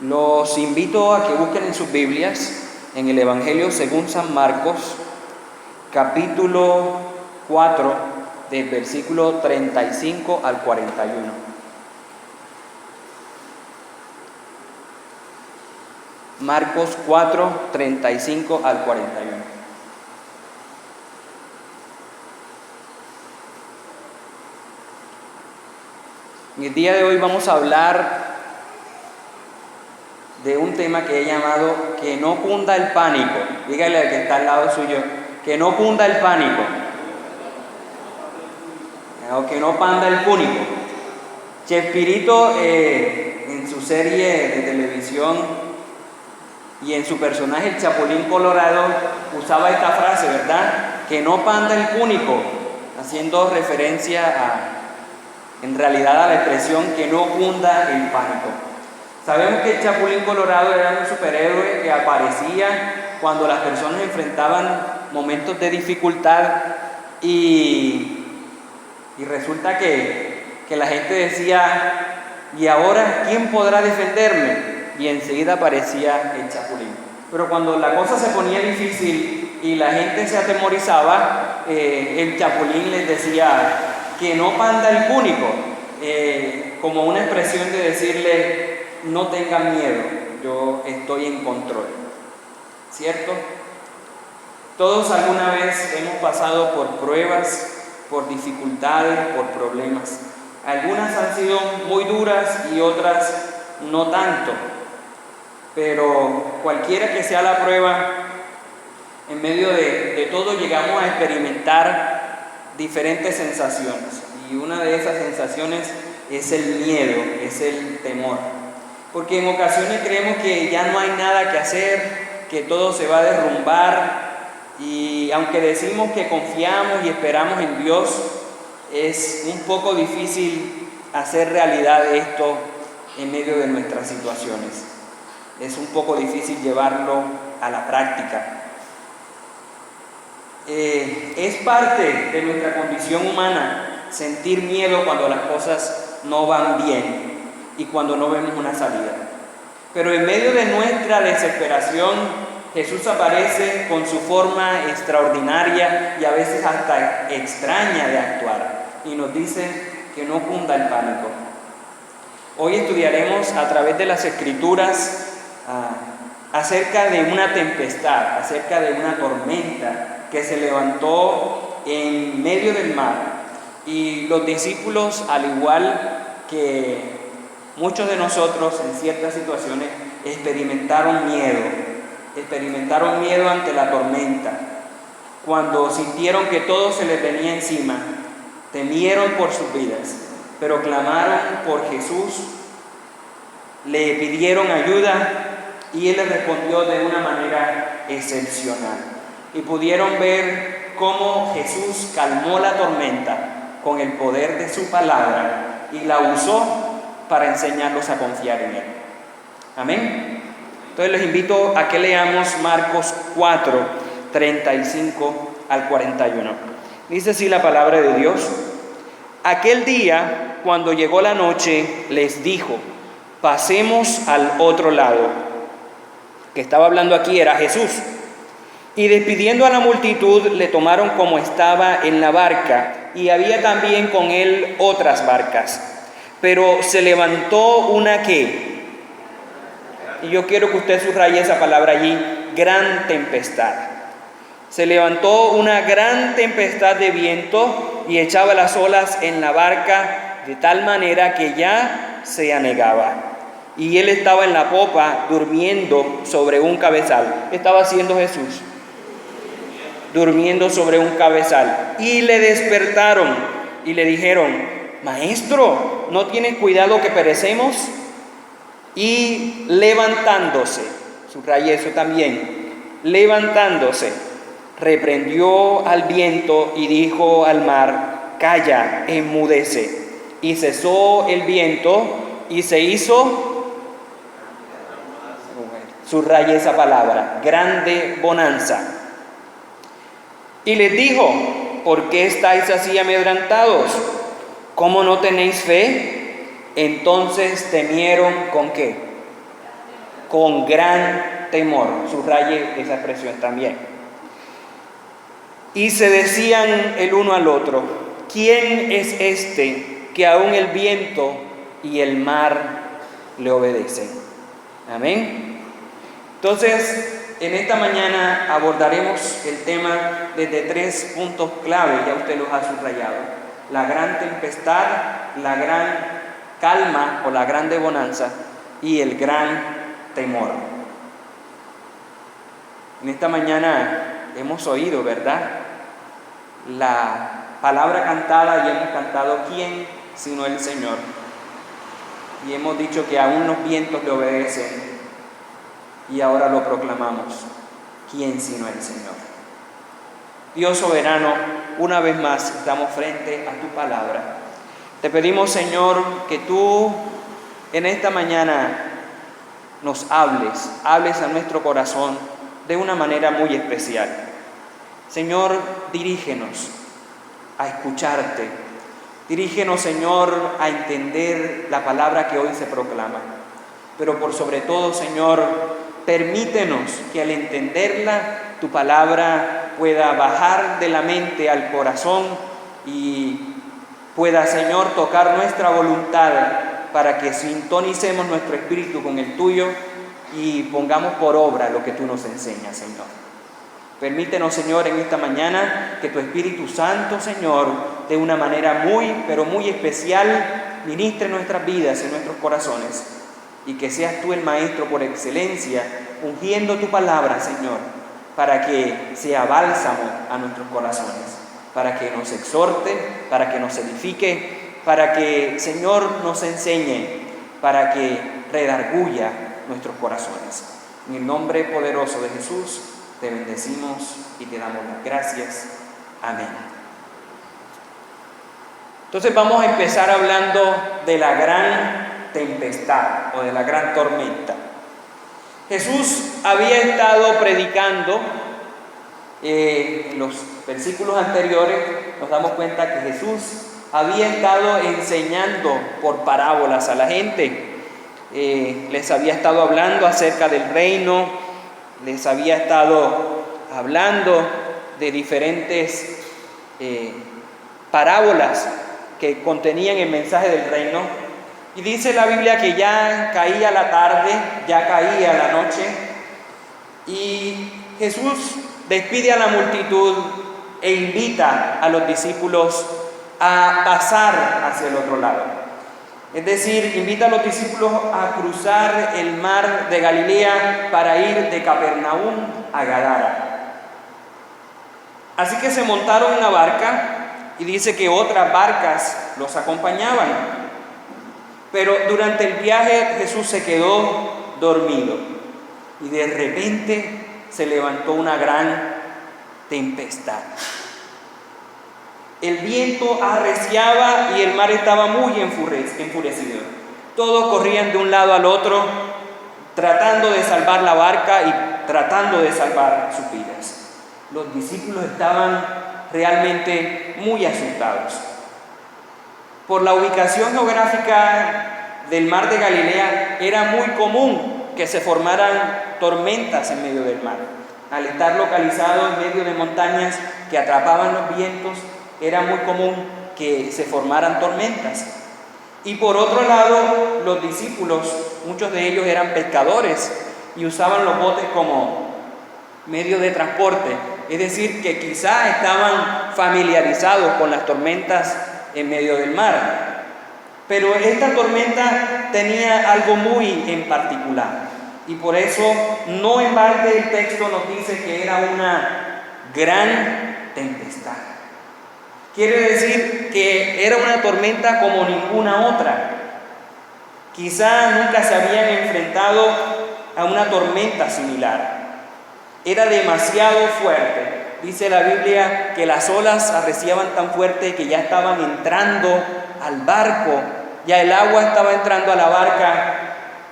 Los invito a que busquen en sus Biblias, en el Evangelio según San Marcos, capítulo 4, del versículo 35 al 41. Marcos 4, 35 al 41. En el día de hoy vamos a hablar de un tema que he llamado que no cunda el pánico. Dígale al que está al lado suyo, que no cunda el pánico. O que no panda el púnico. Chespirito, en su serie de televisión y en su personaje el Chapulín Colorado, usaba esta frase, ¿verdad? Que no panda el púnico, haciendo referencia en realidad a la expresión que no cunda el pánico. Sabemos que el Chapulín Colorado era un superhéroe que aparecía cuando las personas enfrentaban momentos de dificultad y resulta que la gente decía, ¿y ahora quién podrá defenderme? Y enseguida aparecía el Chapulín. Pero cuando la cosa se ponía difícil y la gente se atemorizaba, el Chapulín les decía que no panda el púnico, como una expresión de decirle, no tengan miedo, yo estoy en control. ¿Cierto? Todos alguna vez hemos pasado por pruebas, por dificultades, por problemas. Algunas han sido muy duras y otras no tanto. Pero cualquiera que sea la prueba, en medio de todo llegamos a experimentar diferentes sensaciones. Y una de esas sensaciones es el miedo, es el temor. Porque en ocasiones creemos que ya no hay nada que hacer, que todo se va a derrumbar. Y aunque decimos que confiamos y esperamos en Dios, es un poco difícil hacer realidad esto en medio de nuestras situaciones. Es un poco difícil llevarlo a la práctica. Es parte de nuestra condición humana sentir miedo cuando las cosas no van bien y cuando no vemos una salida. Pero en medio de nuestra desesperación, Jesús aparece con su forma extraordinaria y a veces hasta extraña de actuar y nos dice que no cunda el pánico. Hoy estudiaremos a través de las Escrituras acerca de una tempestad, acerca de una tormenta que se levantó en medio del mar. Y los discípulos, al igual que muchos de nosotros en ciertas situaciones, experimentaron miedo ante la tormenta. Cuando sintieron que todo se les venía encima, temieron por sus vidas, pero clamaron por Jesús, le pidieron ayuda y Él les respondió de una manera excepcional. Y pudieron ver cómo Jesús calmó la tormenta con el poder de su palabra y la usó para enseñarlos a confiar en Él. Amén. Entonces les invito a que leamos Marcos 4, 35 al 41. Dice así la palabra de Dios. Aquel día, cuando llegó la noche, les dijo, pasemos al otro lado. Que estaba hablando aquí era Jesús. Y despidiendo a la multitud, le tomaron como estaba en la barca, y había también con él otras barcas. Pero se levantó una ¿qué? Y yo quiero que usted subraye esa palabra allí, gran tempestad. Se levantó una gran tempestad de viento y echaba las olas en la barca de tal manera que ya se anegaba. Y él estaba en la popa durmiendo sobre un cabezal. ¿Qué estaba haciendo Jesús? Durmiendo sobre un cabezal. Y le despertaron y le dijeron, Maestro, ¿no tienes cuidado que perecemos? Y levantándose, subrayé eso también, levantándose, reprendió al viento y dijo al mar, calla, enmudece. Y cesó el viento y se hizo, subrayé esa palabra, grande bonanza. Y les dijo, ¿por qué estáis así amedrentados? ¿Cómo no tenéis fe? Entonces temieron ¿con qué? con gran temor. Subraye esa expresión también. Y se decían el uno al otro: ¿quién es este que aún el viento y el mar le obedecen? Amén. Entonces, en esta mañana abordaremos el tema desde 3 puntos clave, ya usted los ha subrayado: la gran tempestad, la gran calma o la grande bonanza y el gran temor. En esta mañana hemos oído, ¿verdad?, la palabra cantada, y hemos cantado: ¿quién sino el Señor? Y hemos dicho que aún los vientos le obedecen, y ahora lo proclamamos: ¿quién sino el Señor? Dios soberano, una vez más estamos frente a tu palabra. Te pedimos, Señor, que tú en esta mañana nos hables a nuestro corazón de una manera muy especial. Señor, dirígenos a escucharte. Dirígenos, Señor, a entender la palabra que hoy se proclama. Pero por sobre todo, Señor, permítenos que al entenderla, tu palabra pueda bajar de la mente al corazón y pueda, Señor, tocar nuestra voluntad para que sintonicemos nuestro espíritu con el tuyo y pongamos por obra lo que tú nos enseñas, Señor. Permítenos, Señor, en esta mañana que tu Espíritu Santo, Señor, de una manera muy, pero muy especial, ministre nuestras vidas y nuestros corazones, y que seas tú el Maestro por excelencia, ungiendo tu palabra, Señor, para que sea bálsamo a nuestros corazones, para que nos exhorte, para que nos edifique, para que, Señor, nos enseñe, para que redarguya nuestros corazones. En el nombre poderoso de Jesús, te bendecimos y te damos las gracias. Amén. Entonces vamos a empezar hablando de la gran tempestad o de la gran tormenta. Jesús había estado predicando, en los versículos anteriores nos damos cuenta que Jesús había estado enseñando por parábolas a la gente. Les había estado hablando acerca del reino, les había estado hablando de diferentes parábolas que contenían el mensaje del reino. Y dice la Biblia que ya caía la tarde, ya caía la noche, y Jesús despide a la multitud e invita a los discípulos a pasar hacia el otro lado. Es decir, invita a los discípulos a cruzar el mar de Galilea para ir de Capernaum a Gadara. Así que se montaron en una barca y dice que otras barcas los acompañaban. Pero durante el viaje Jesús se quedó dormido y de repente se levantó una gran tempestad. El viento arreciaba y el mar estaba muy enfurecido. Todos corrían de un lado al otro, tratando de salvar la barca y tratando de salvar sus vidas. Los discípulos estaban realmente muy asustados. Por la ubicación geográfica del mar de Galilea, era muy común que se formaran tormentas en medio del mar. Al estar localizado en medio de montañas que atrapaban los vientos, era muy común que se formaran tormentas. Y por otro lado, los discípulos, muchos de ellos eran pescadores y usaban los botes como medio de transporte. Es decir, que quizá estaban familiarizados con las tormentas en medio del mar. Pero esta tormenta tenía algo muy en particular. Y por eso, no en balde el texto nos dice que era una gran tempestad. Quiere decir que era una tormenta como ninguna otra. Quizá nunca se habían enfrentado a una tormenta similar. Era demasiado fuerte. Dice la Biblia que las olas arreciaban tan fuerte que ya estaban entrando al barco, ya el agua estaba entrando a la barca.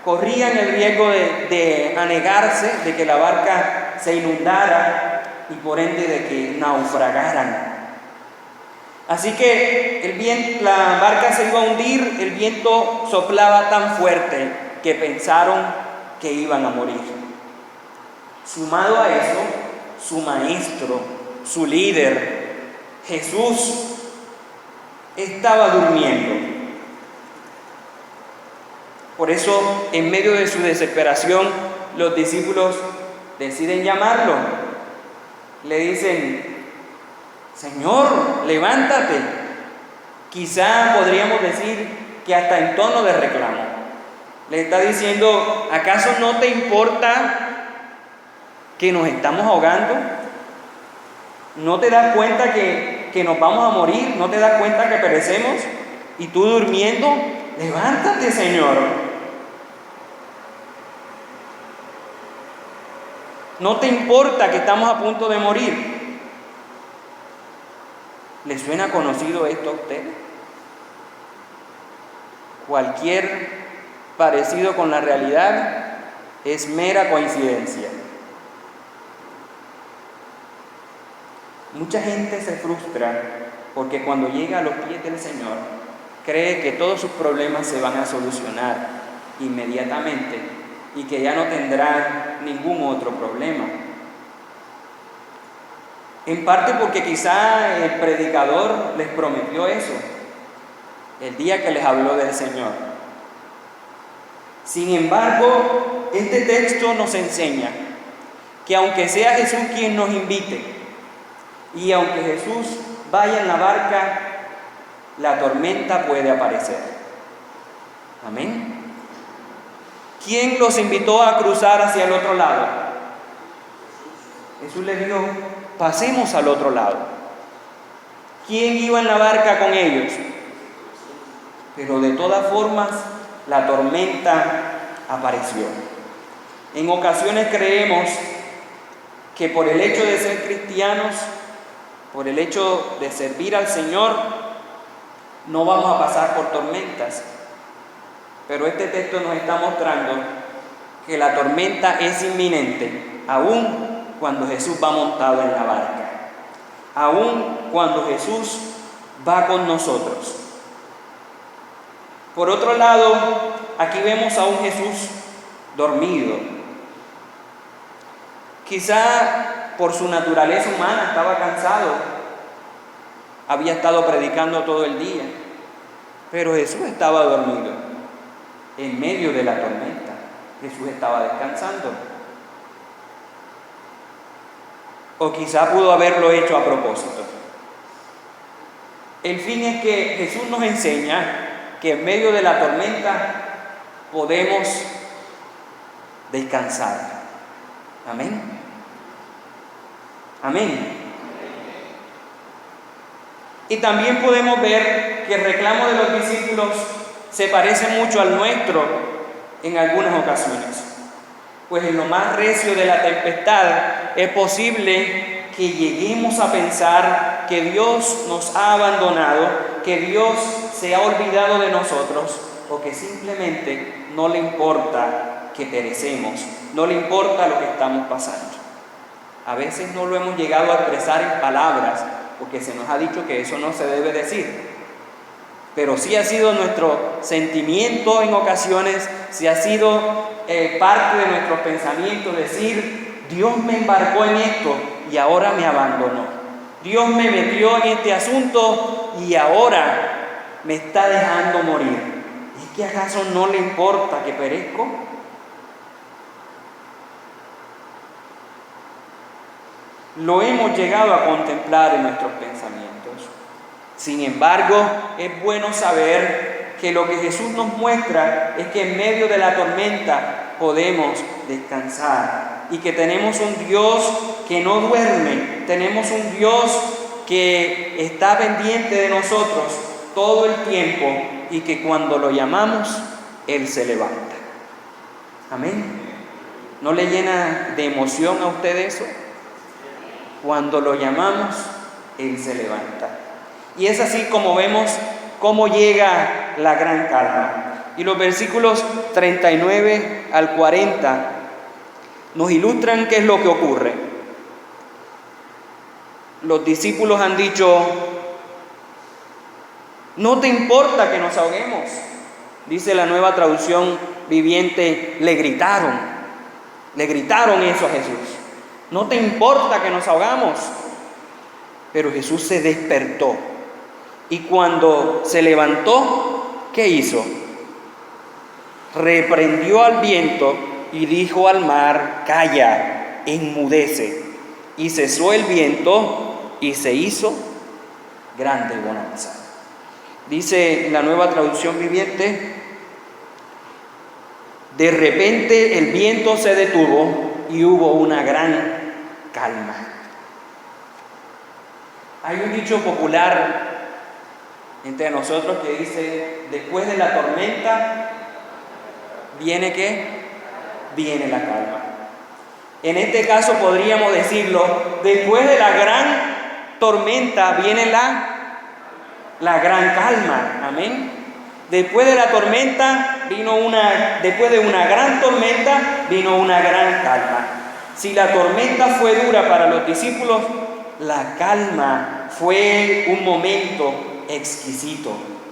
Corrían el riesgo de anegarse, de que la barca se inundara y por ende de que naufragaran. Así que la barca se iba a hundir, el viento soplaba tan fuerte que pensaron que iban a morir. Sumado a eso, su maestro, su líder, Jesús, estaba durmiendo. Por eso, en medio de su desesperación, los discípulos deciden llamarlo. Le dicen: Señor, levántate. Quizá podríamos decir que hasta en tono de reclamo. Le está diciendo: ¿acaso no te importa que nos estamos ahogando? ¿No te das cuenta que nos vamos a morir? ¿No te das cuenta que perecemos? ¿Y tú durmiendo? Levántate, Señor. ¿No te importa que estamos a punto de morir? ¿Le suena conocido esto a usted? Cualquier parecido con la realidad es mera coincidencia. Mucha gente se frustra porque cuando llega a los pies del Señor cree que todos sus problemas se van a solucionar inmediatamente y que ya no tendrá ningún otro problema. En parte porque quizá el predicador les prometió eso el día que les habló del Señor. Sin embargo, este texto nos enseña que aunque sea Jesús quien nos invite y aunque Jesús vaya en la barca, la tormenta puede aparecer. Amén. ¿Quién los invitó a cruzar hacia el otro lado? Jesús les dijo: pasemos al otro lado. ¿Quién iba en la barca con ellos? Pero de todas formas, la tormenta apareció. En ocasiones creemos que por el hecho de ser cristianos, por el hecho de servir al Señor, no vamos a pasar por tormentas. Pero este texto nos está mostrando que la tormenta es inminente, aun cuando Jesús va montado en la barca, aun cuando Jesús va con nosotros. Por otro lado, aquí vemos a un Jesús dormido. Quizá por su naturaleza humana estaba cansado, había estado predicando todo el día, pero Jesús estaba dormido. En medio de la tormenta, Jesús estaba descansando. O quizá pudo haberlo hecho a propósito. El fin es que Jesús nos enseña que en medio de la tormenta podemos descansar. Amén. Amén. Y también podemos ver que el reclamo de los discípulos se parece mucho al nuestro en algunas ocasiones. Pues en lo más recio de la tempestad es posible que lleguemos a pensar que Dios nos ha abandonado, que Dios se ha olvidado de nosotros, o que simplemente no le importa que perecemos, no le importa lo que estamos pasando. A veces no lo hemos llegado a expresar en palabras, porque se nos ha dicho que eso no se debe decir. Pero sí ha sido nuestro sentimiento en ocasiones, sí ha sido parte de nuestros pensamientos decir: Dios me embarcó en esto y ahora me abandonó. Dios me metió en este asunto y ahora me está dejando morir. ¿Es que acaso no le importa que perezco? Lo hemos llegado a contemplar en nuestros pensamientos. Sin embargo, es bueno saber que lo que Jesús nos muestra es que en medio de la tormenta podemos descansar y que tenemos un Dios que no duerme, tenemos un Dios que está pendiente de nosotros todo el tiempo y que cuando lo llamamos, Él se levanta. Amén. ¿No le llena de emoción a usted eso? Cuando lo llamamos, Él se levanta. Y es así como vemos cómo llega la gran calma. Y los versículos 39 al 40 nos ilustran qué es lo que ocurre. Los discípulos han dicho: ¿no te importa que nos ahoguemos? Dice la Nueva Traducción viviente le gritaron eso a Jesús. No te importa que nos ahogamos. Pero Jesús se despertó y cuando se levantó, ¿qué hizo? Reprendió al viento y dijo al mar: calla, enmudece. Y cesó el viento y se hizo grande bonanza. Dice la Nueva Traducción Viviente: de repente el viento se detuvo y hubo una gran calma. Hay un dicho popular entre nosotros que dice: después de la tormenta viene ¿qué? Viene la calma. En este caso podríamos decirlo: después de la gran tormenta viene la gran calma. Amén. Después de la tormenta después de una gran tormenta vino una gran calma. Si la tormenta fue dura para los discípulos, la calma fue un momento exquisito.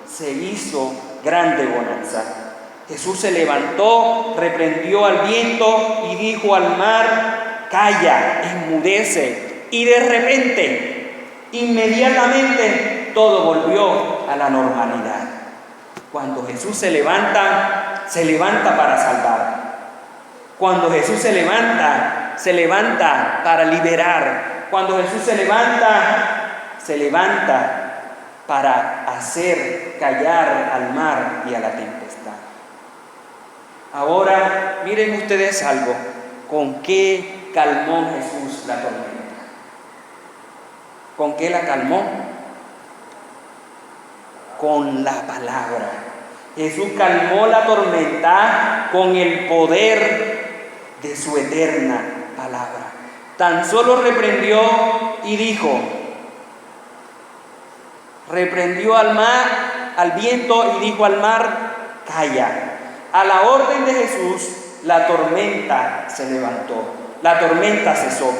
Se hizo grande bonanza. Jesús se levantó, reprendió al viento y dijo al mar: calla, enmudece. Y de repente, inmediatamente, todo volvió a la normalidad. Cuando Jesús se levanta para salvar. Cuando Jesús se levanta para liberar. Cuando Jesús se levanta para hacer callar al mar y a la tempestad. Ahora, miren ustedes algo. ¿Con qué calmó Jesús la tormenta? ¿Con qué la calmó? Con la palabra. Jesús calmó la tormenta con el poder de su eterna palabra. Tan solo reprendió al mar, al viento, y dijo al mar: calla. A la orden de Jesús, la tormenta se levantó. La tormenta cesó,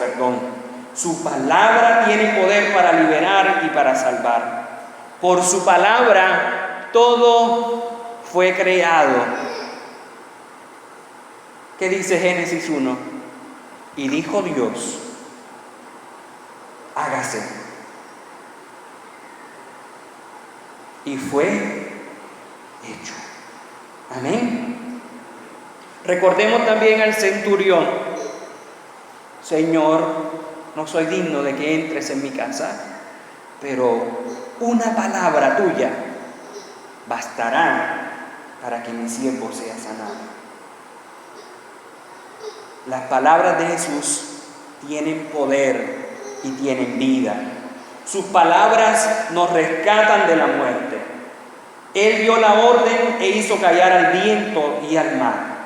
Su palabra tiene poder para liberar y para salvar. Por su palabra todo fue creado. ¿Qué dice Génesis 1? Y dijo Dios: hágase. Y fue hecho. Amén. Recordemos también al centurión: Señor, no soy digno de que entres en mi casa, pero una palabra tuya bastará para que mi siervo sea sanado. Las palabras de Jesús tienen poder y tienen vida. Sus palabras nos rescatan de la muerte. Él dio la orden e hizo callar al viento y al mar.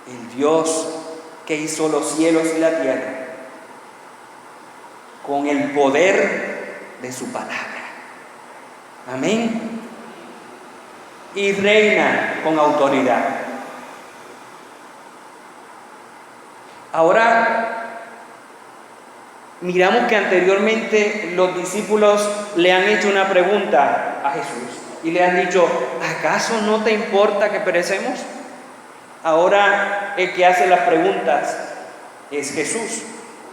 El Dios que hizo los cielos y la tierra con el poder de su palabra. Amén. Y reina con autoridad. Ahora miramos que anteriormente los discípulos le han hecho una pregunta a Jesús y le han dicho: ¿acaso no te importa que perecemos? Ahora el que hace las preguntas es Jesús.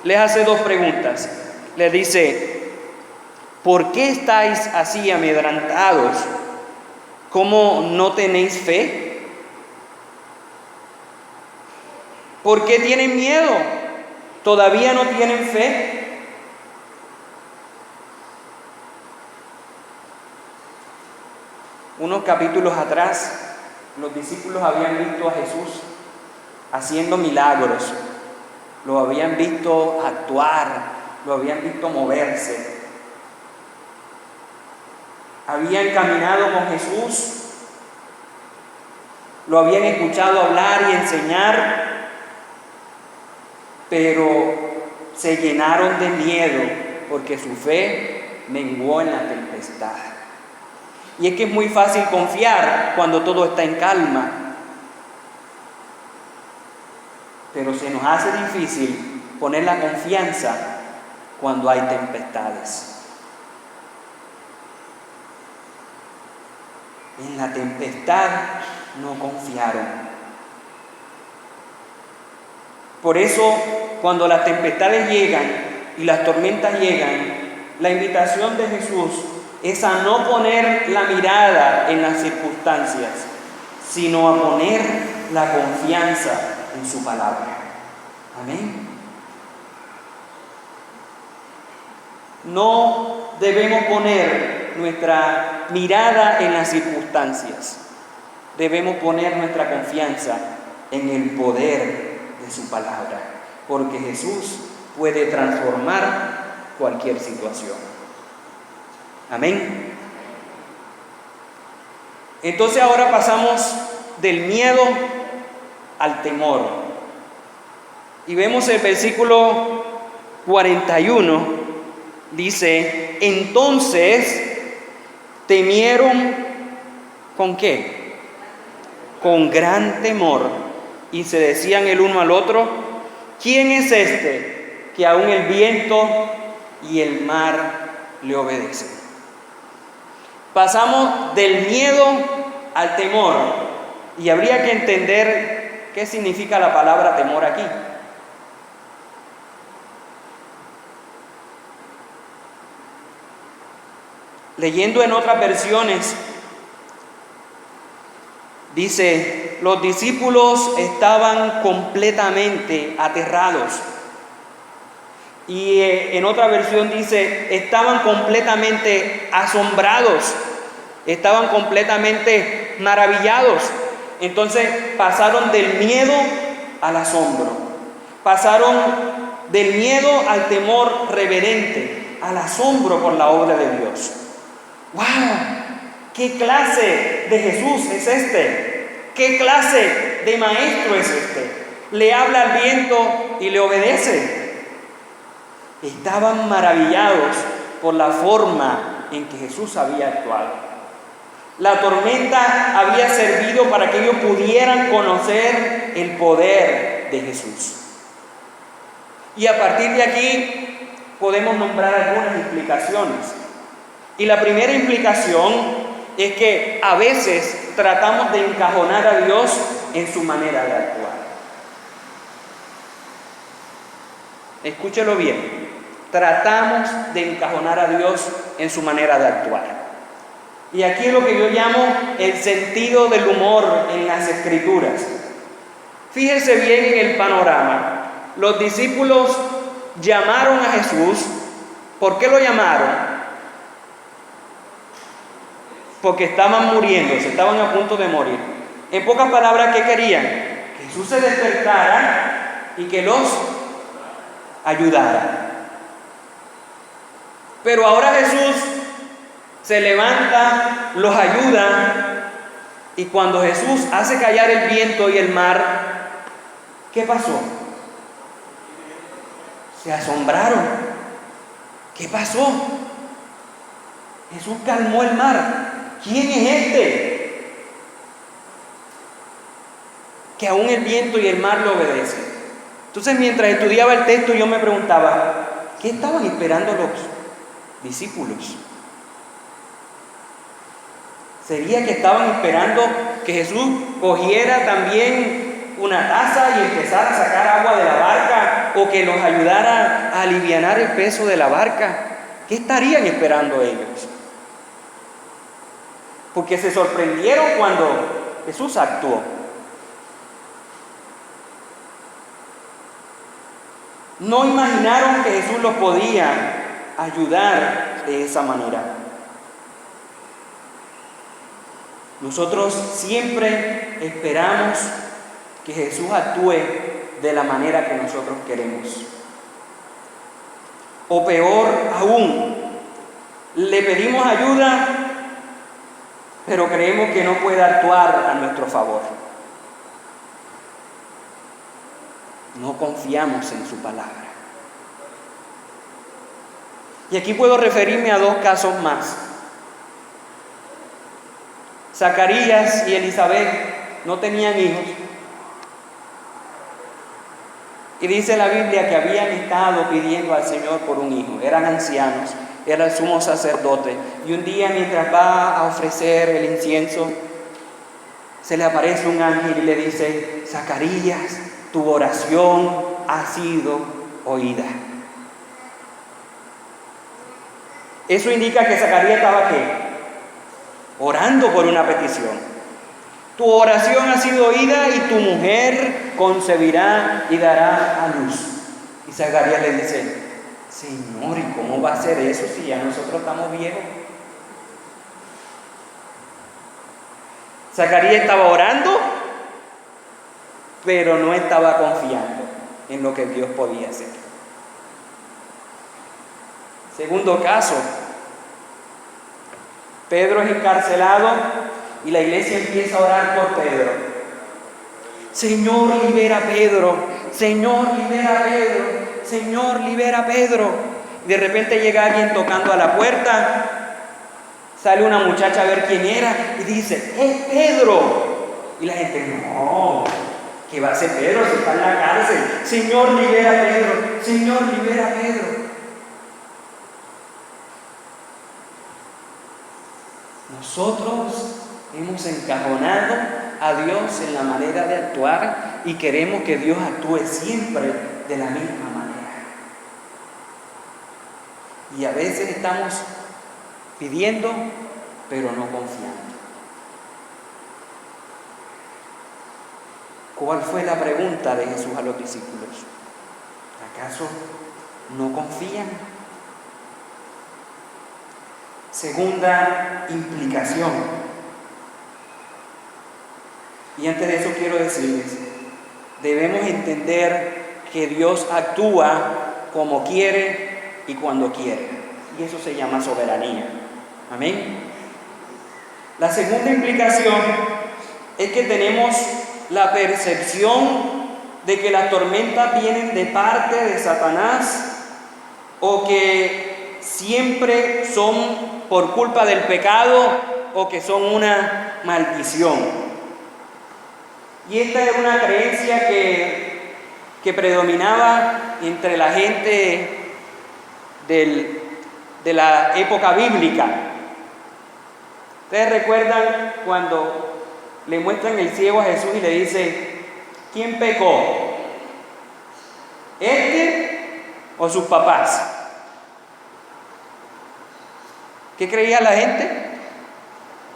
Les hace dos preguntas. Les dice: ¿por qué estáis así amedrentados? ¿Cómo no tenéis fe? ¿Por qué tienen miedo? ¿Todavía no tienen fe? Unos capítulos atrás, los discípulos habían visto a Jesús haciendo milagros, lo habían visto actuar, lo habían visto moverse. Habían caminado con Jesús, lo habían escuchado hablar y enseñar, pero se llenaron de miedo porque su fe menguó en la tempestad. Y es que es muy fácil confiar cuando todo está en calma, pero se nos hace difícil poner la confianza cuando hay tempestades. en la tempestad no confiaron. Por eso, cuando las tempestades llegan y las tormentas llegan, la invitación de Jesús es a no poner la mirada en las circunstancias, sino a poner la confianza en su palabra. Amén. No debemos poner nuestra mirada en las circunstancias. Debemos poner nuestra confianza en el poder de su palabra, porque Jesús puede transformar cualquier situación. Amén. Entonces ahora pasamos del miedo al temor. Y vemos el versículo 41. Dice, entonces temieron, ¿con qué? Con gran temor. Y se decían el uno al otro, ¿quién es este que aún el viento y el mar le obedecen? Pasamos del miedo al temor. Y habría que entender qué significa la palabra temor aquí. Leyendo en otras versiones, dice, los discípulos estaban completamente aterrados. Y en otra versión dice, estaban completamente asombrados, estaban completamente maravillados. Entonces pasaron del miedo al asombro, pasaron del miedo al temor reverente, al asombro por la obra de Dios. ¡Wow! ¿Qué clase de Jesús es este? ¿Qué clase de maestro es este? Le habla al viento y le obedece. Estaban maravillados por la forma en que Jesús había actuado. La tormenta había servido para que ellos pudieran conocer el poder de Jesús. Y a partir de aquí podemos nombrar algunas implicaciones. Y la primera implicación es que a veces tratamos de encajonar a Dios en su manera de actuar. Escúchelo bien. Tratamos de encajonar a Dios en su manera de actuar. Y aquí es lo que yo llamo el sentido del humor en las Escrituras. Fíjese bien en el panorama. Los discípulos llamaron a Jesús. ¿Por qué lo llamaron? Porque estaban muriendo, se estaban a punto de morir. En pocas palabras, ¿qué querían? Que Jesús se despertara y que los ayudara. Pero ahora Jesús se levanta, los ayuda, y cuando Jesús hace callar el viento y el mar, ¿qué pasó? Se asombraron. ¿Qué pasó? Jesús calmó el mar. ¿Quién es este? Que aún el viento y el mar le obedecen. Entonces, mientras estudiaba el texto, yo me preguntaba, ¿qué estaban esperando los discípulos? ¿Sería que estaban esperando que Jesús cogiera también una taza y empezara a sacar agua de la barca, o que los ayudara a alivianar el peso de la barca? ¿Qué estarían esperando ellos? Porque se sorprendieron cuando Jesús actuó. No imaginaron que Jesús los podía ayudar de esa manera. Nosotros siempre esperamos que Jesús actúe de la manera que nosotros queremos. O peor aún, le pedimos ayuda, pero creemos que no puede actuar a nuestro favor. No confiamos en su palabra. Y aquí puedo referirme a dos casos más. Zacarías y Elizabeth no tenían hijos. Y dice la Biblia que habían estado pidiendo al Señor por un hijo. Eran ancianos, era el sumo sacerdote. Y un día, mientras va a ofrecer el incienso, se le aparece un ángel y le dice: Zacarías, tu oración ha sido oída. Eso indica que Zacarías estaba ¿qué? Orando por una petición. Tu oración ha sido oída y tu mujer concebirá y dará a luz. Y Zacarías le dice: Señor, ¿y cómo va a ser eso si ya nosotros estamos viejos? Zacarías estaba orando, pero no estaba confiando en lo que Dios podía hacer. Segundo caso, Pedro es encarcelado y la iglesia empieza a orar por Pedro. Señor, libera a Pedro. Señor, libera a Pedro. Señor, libera a Pedro. Y de repente llega alguien tocando a la puerta. Sale una muchacha a ver quién era y dice: ¡Es Pedro! Y la gente: no, ¿qué va a ser Pedro si está en la cárcel? Señor, libera a Pedro. Señor, libera a Pedro. Nosotros hemos encajonado a Dios en la manera de actuar y queremos que Dios actúe siempre de la misma manera. Y a veces estamos pidiendo, pero no confiando. ¿Cuál fue la pregunta de Jesús a los discípulos? ¿Acaso no confían? Segunda implicación. Y antes de eso quiero decirles, debemos entender que Dios actúa como quiere y cuando quiere. Y eso se llama soberanía. Amén. La segunda implicación es que tenemos la percepción de que las tormentas vienen de parte de Satanás o que siempre son por culpa del pecado o que son una maldición. Y esta es una creencia que predominaba entre la gente de la época bíblica. ¿Ustedes recuerdan cuando le muestran el ciego a Jesús y le dice: ¿quién pecó? ¿Este o sus papás? ¿Qué creía la gente?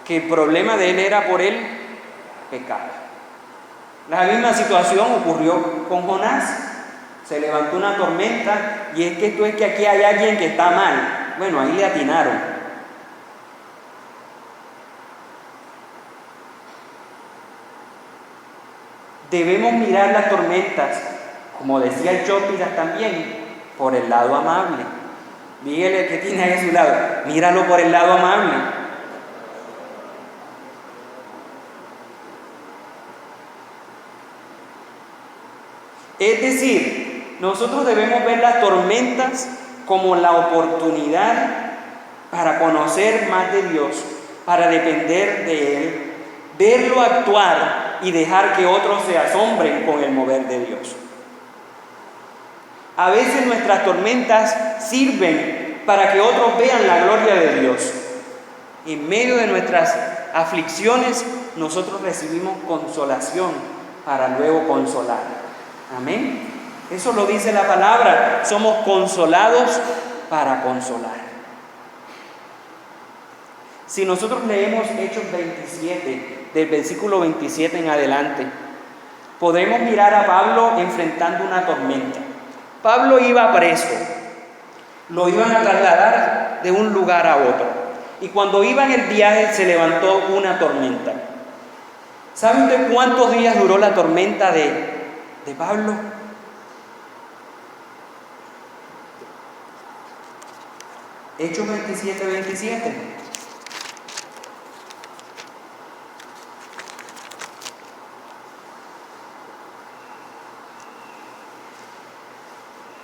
Que el problema de él era por el pecado. La misma situación ocurrió con Jonás. Se levantó una tormenta y es que esto es que aquí hay alguien que está mal. Bueno, ahí le atinaron. Debemos mirar las tormentas, como decía el Chopiras también, por el lado amable. Dígale que tiene ahí a su lado: míralo por el lado amable. Es decir, nosotros debemos ver las tormentas como la oportunidad para conocer más de Dios, para depender de Él, verlo actuar y dejar que otros se asombren con el mover de Dios. A veces nuestras tormentas sirven para que otros vean la gloria de Dios. En medio de nuestras aflicciones, nosotros recibimos consolación para luego consolar. Amén. Eso lo dice la palabra. Somos consolados para consolar. Si nosotros leemos Hechos 27, del versículo 27 en adelante, podremos mirar a Pablo enfrentando una tormenta. Pablo iba preso. Lo iban a trasladar de un lugar a otro. Y cuando iba en el viaje se levantó una tormenta. ¿Sabe usted cuántos días duró la tormenta de Pablo? Hechos 27, 27.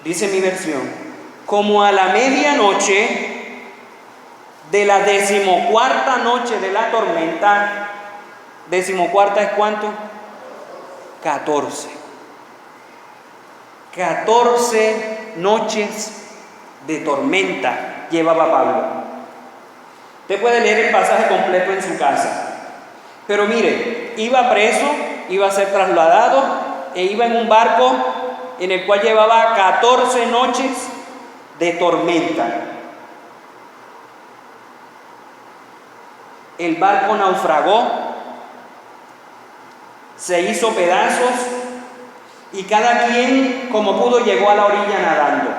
Dice mi versión: como a la medianoche de la 14ª noche de la tormenta. 14ª es ¿cuánto? 14. 14 noches de tormenta. llevaba Pablo. Usted puede leer el pasaje completo en su casa. Pero mire, iba preso, iba a ser trasladado e iba en un barco en el cual llevaba 14 noches de tormenta. El barco naufragó, se hizo pedazos y cada quien como pudo llegó a la orilla nadando.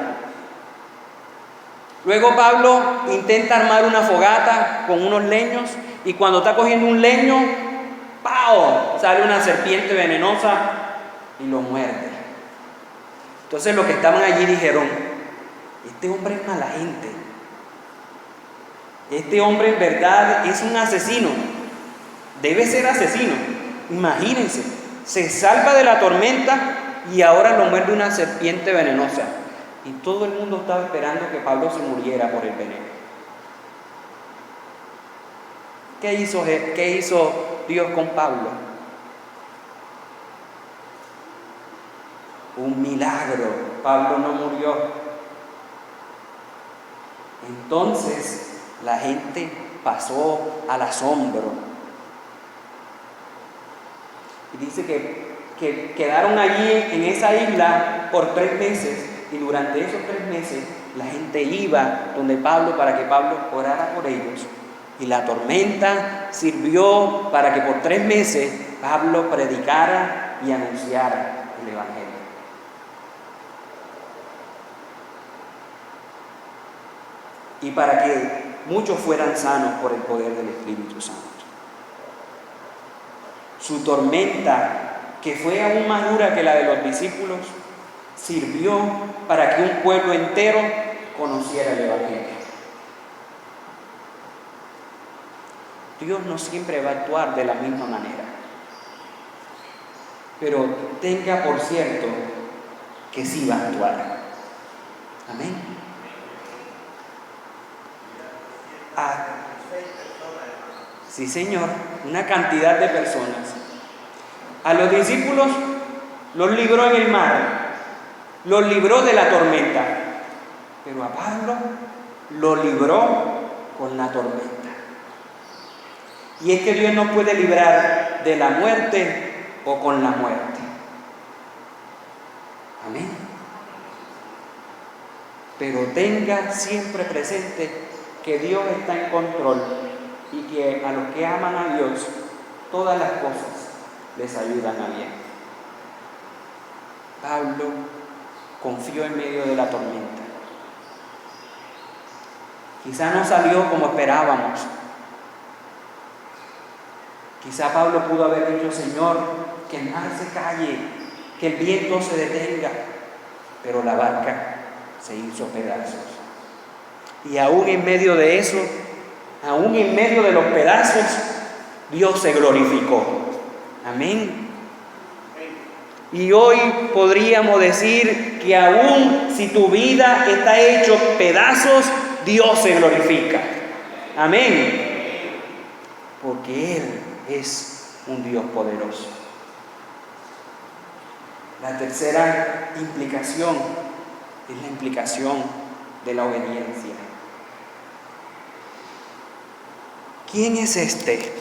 Luego Pablo intenta armar una fogata con unos leños y cuando está cogiendo un leño, ¡pau!, sale una serpiente venenosa y lo muerde. Entonces los que estaban allí dijeron: este hombre es mala gente. Este hombre en verdad es un asesino. Debe ser asesino. Imagínense, se salva de la tormenta y ahora lo muerde una serpiente venenosa. Y todo el mundo estaba esperando que Pablo se muriera por el veneno. ¿Qué hizo Dios con Pablo? Un milagro. Pablo no murió. Entonces la gente pasó al asombro. Y dice que quedaron allí en esa isla por 3 meses. Y durante esos 3 meses la gente iba donde Pablo para que Pablo orara por ellos. Y la tormenta sirvió para que por 3 meses Pablo predicara y anunciara el Evangelio. Y para que muchos fueran sanos por el poder del Espíritu Santo. Su tormenta, que fue aún más dura que la de los discípulos, sirvió para que un pueblo entero conociera el Evangelio. Dios no siempre va a actuar de la misma manera. Pero tenga por cierto que sí va a actuar. Amén. Sí, Señor, una cantidad de personas. A los discípulos los libró en el mar, los libró de la tormenta, pero a Pablo lo libró con la tormenta. Y es que Dios nos puede librar de la muerte o con la muerte. Amén. Pero tenga siempre presente que Dios está en control y que a los que aman a Dios, todas las cosas les ayudan a bien. Pablo confió en medio de la tormenta. Quizá no salió como esperábamos. Quizá Pablo pudo haber dicho: Señor, que el mar se calle, que el viento se detenga. Pero la barca se hizo pedazos. Y aún en medio de eso, aún en medio de los pedazos, Dios se glorificó. Amén. Y hoy podríamos decir que aún si tu vida está hecho pedazos, Dios se glorifica. Amén. Porque Él es un Dios poderoso. La tercera implicación es la implicación de la obediencia. ¿Quién es este?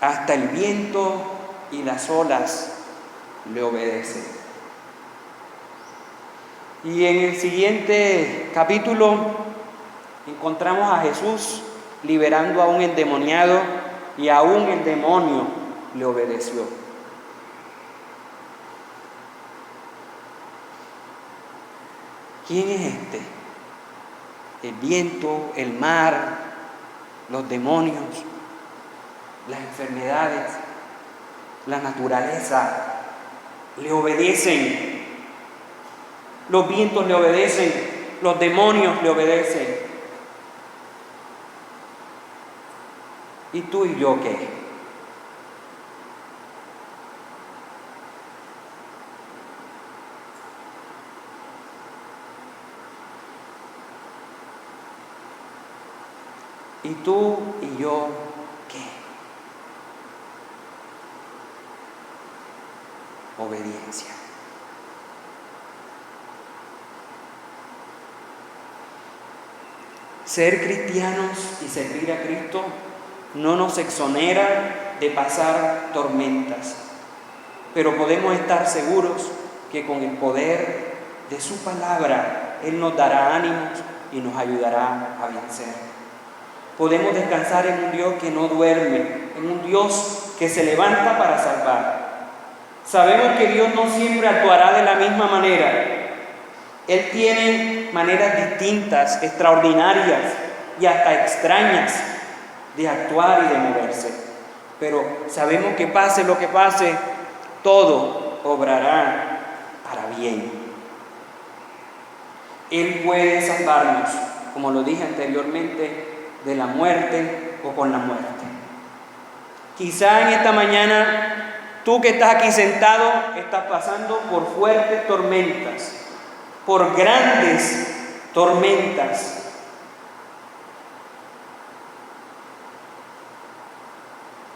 Hasta el viento y las olas le obedecen. Y en el siguiente capítulo encontramos a Jesús liberando a un endemoniado y aún el demonio le obedeció. ¿Quién es este? El viento, el mar, los demonios, las enfermedades, la naturaleza le obedecen. Los vientos le obedecen, los demonios le obedecen. ¿Y tú y yo qué? ¿Y tú y yo qué? obediencia. Ser cristianos y servir a Cristo no nos exonera de pasar tormentas, pero podemos estar seguros que con el poder de su palabra Él nos dará ánimos y nos ayudará a vencer. Podemos descansar en un Dios que no duerme, en un Dios que se levanta para salvar. Sabemos que Dios no siempre actuará de la misma manera. Él tiene maneras distintas, extraordinarias y hasta extrañas de actuar y de moverse. Pero sabemos que pase lo que pase, todo obrará para bien. Él puede salvarnos, como lo dije anteriormente, de la muerte o con la muerte. Quizá en esta mañana, tú que estás aquí sentado, estás pasando por fuertes tormentas, por grandes tormentas.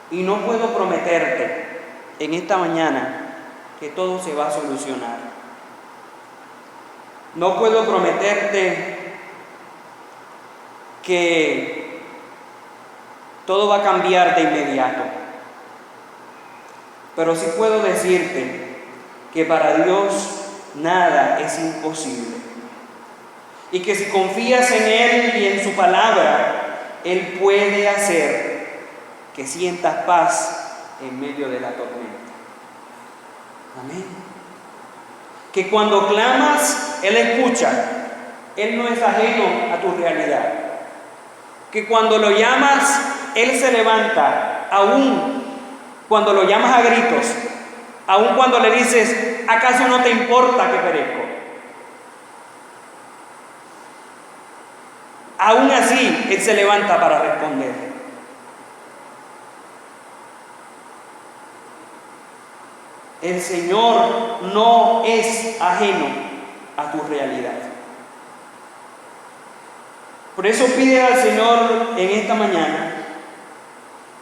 Y no puedo prometerte en esta mañana que todo se va a solucionar. No puedo prometerte que todo va a cambiar de inmediato. Pero sí puedo decirte que para Dios nada es imposible. Y que si confías en Él y en su palabra, Él puede hacer que sientas paz en medio de la tormenta. Amén. Que cuando clamas, Él escucha. Él no es ajeno a tu realidad. Que cuando lo llamas, Él se levanta, aún cuando lo llamas a gritos, aún cuando le dices, ¿acaso no te importa que perezco? Aún así, Él se levanta para responder. El Señor no es ajeno a tu realidad. Por eso pide al Señor en esta mañana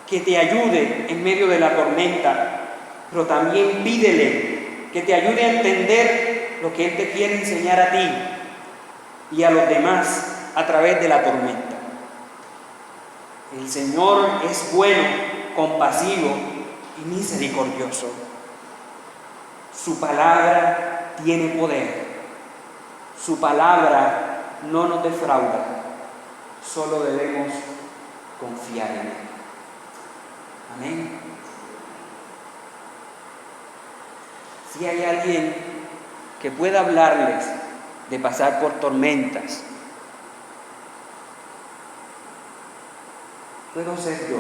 que te ayude en medio de la tormenta, pero también pídele que te ayude a entender lo que Él te quiere enseñar a ti y a los demás a través de la tormenta. El Señor es bueno, compasivo y misericordioso. Su palabra tiene poder. Su palabra no nos defrauda. Solo debemos confiar en Él. Amén. Si hay alguien que pueda hablarles de pasar por tormentas, puedo ser yo.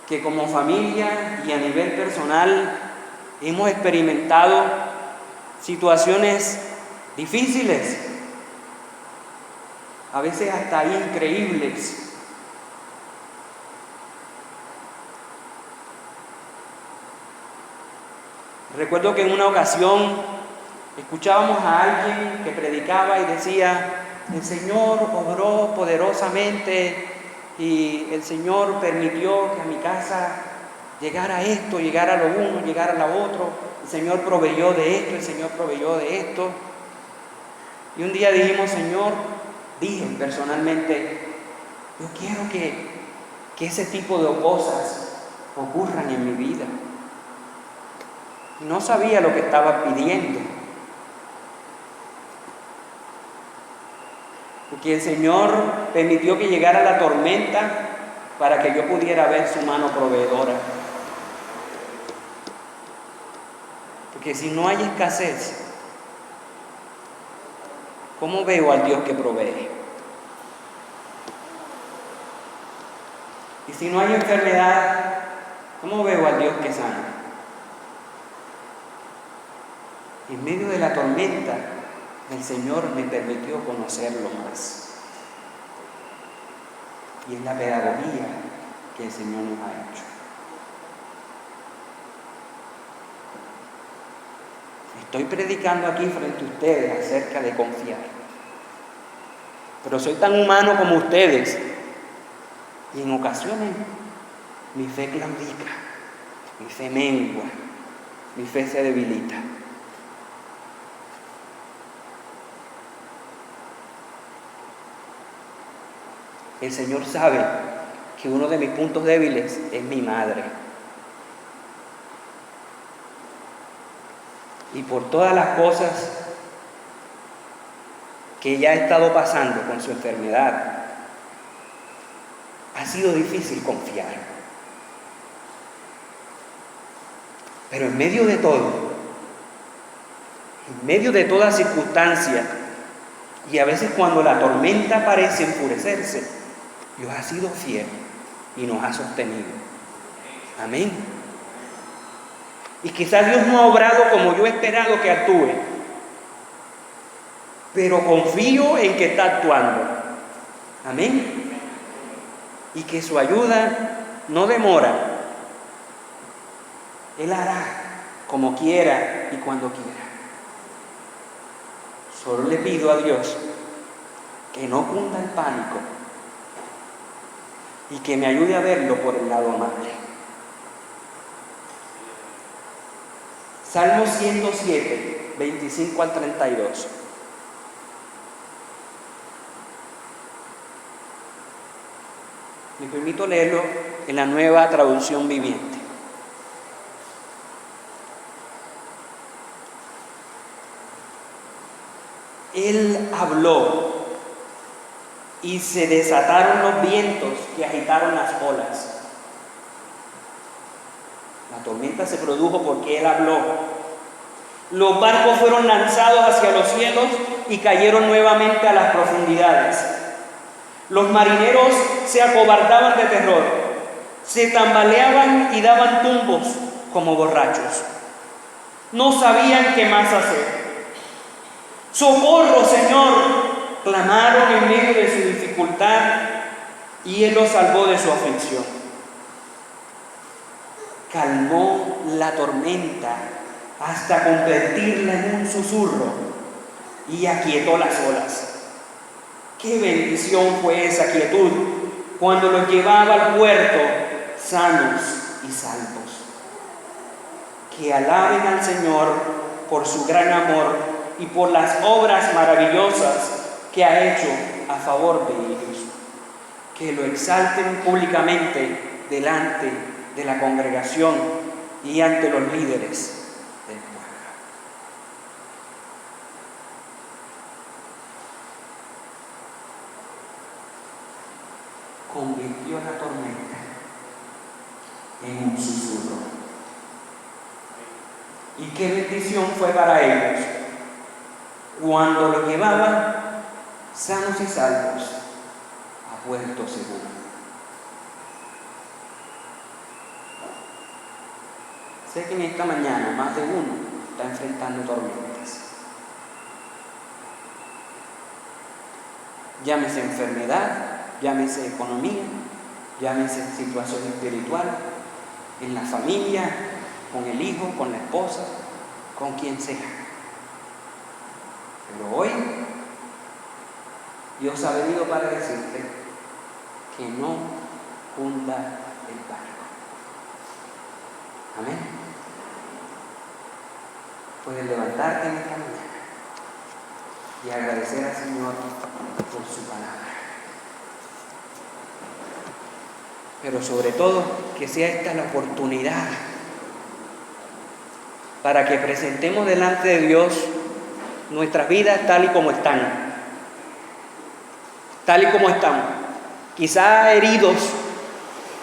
Que como familia y a nivel personal hemos experimentado situaciones difíciles, a veces hasta increíbles. Recuerdo que en una ocasión escuchábamos a alguien que predicaba y decía, el Señor obró poderosamente y el Señor permitió que a mi casa llegara esto, llegara lo uno, llegara lo otro. El Señor proveyó de esto, el Señor proveyó de esto. Y un día dije personalmente, yo quiero que ese tipo de cosas ocurran en mi vida. No sabía lo que estaba pidiendo. Porque el Señor permitió que llegara la tormenta para que yo pudiera ver su mano proveedora. Porque si no hay escasez, ¿cómo veo al Dios que provee? Y si no hay enfermedad, ¿cómo veo al Dios que sana? En medio de la tormenta, el Señor me permitió conocerlo más. Y es la pedagogía que el Señor nos ha hecho. Estoy predicando aquí frente a ustedes acerca de confiar. Pero soy tan humano como ustedes. Y en ocasiones mi fe claudica, mi fe mengua, mi fe se debilita. El Señor sabe que uno de mis puntos débiles es mi madre. Y por todas las cosas que ella ha estado pasando con su enfermedad, ha sido difícil confiar. Pero en medio de todo, en medio de toda circunstancia, y a veces cuando la tormenta parece enfurecerse, Dios ha sido fiel y nos ha sostenido. Amén. Y quizás Dios no ha obrado como yo he esperado que actúe, pero confío en que está actuando. Amén. Y que su ayuda no demora. Él hará como quiera y cuando quiera. Solo le pido a Dios que no cunda el pánico y que me ayude a verlo por el lado amable. Salmo 107, 25 al 32. Me permito leerlo en la Nueva Traducción Viviente. Él habló y se desataron los vientos que agitaron las olas. La tormenta se produjo porque Él habló. Los barcos fueron lanzados hacia los cielos y cayeron nuevamente a las profundidades. Los marineros se acobardaban de terror, se tambaleaban y daban tumbos como borrachos. No sabían qué más hacer. ¡Socorro, Señor!, clamaron en medio de su dificultad, y Él los salvó de su aflicción. Calmó la tormenta hasta convertirla en un susurro y aquietó las olas. ¡Qué bendición fue esa quietud cuando los llevaba al puerto sanos y salvos! Que alaben al Señor por su gran amor y por las obras maravillosas que ha hecho a favor de ellos. Que lo exalten públicamente delante de la congregación y ante los líderes del pueblo. Convirtió la tormenta en un susurro. Y qué bendición fue para ellos cuando los llevaban sanos y salvos a puerto seguro. Sé que en esta mañana más de uno está enfrentando tormentas. Llámese enfermedad, llámese economía, llámese situación espiritual, en la familia, con el hijo, con la esposa, con quien sea. Pero hoy Dios ha venido para decirte que no hunda el barco. Amén. Puedes levantarte en esta mañana y agradecer al Señor por su palabra. Pero sobre todo, que sea esta la oportunidad para que presentemos delante de Dios nuestras vidas tal y como están. Tal y como estamos. Quizá heridos,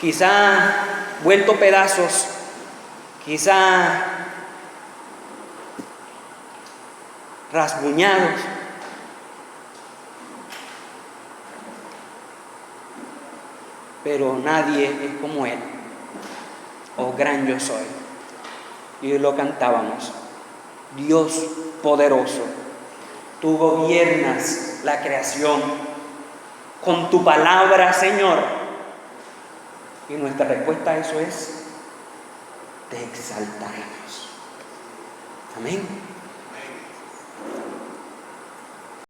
quizá vueltos pedazos, quizá rasguñados. Pero nadie es como Él. Oh, gran yo soy. Y hoy lo cantábamos. Dios poderoso, tú gobiernas la creación con tu palabra, Señor. Y nuestra respuesta a eso es: te exaltaremos. Amén.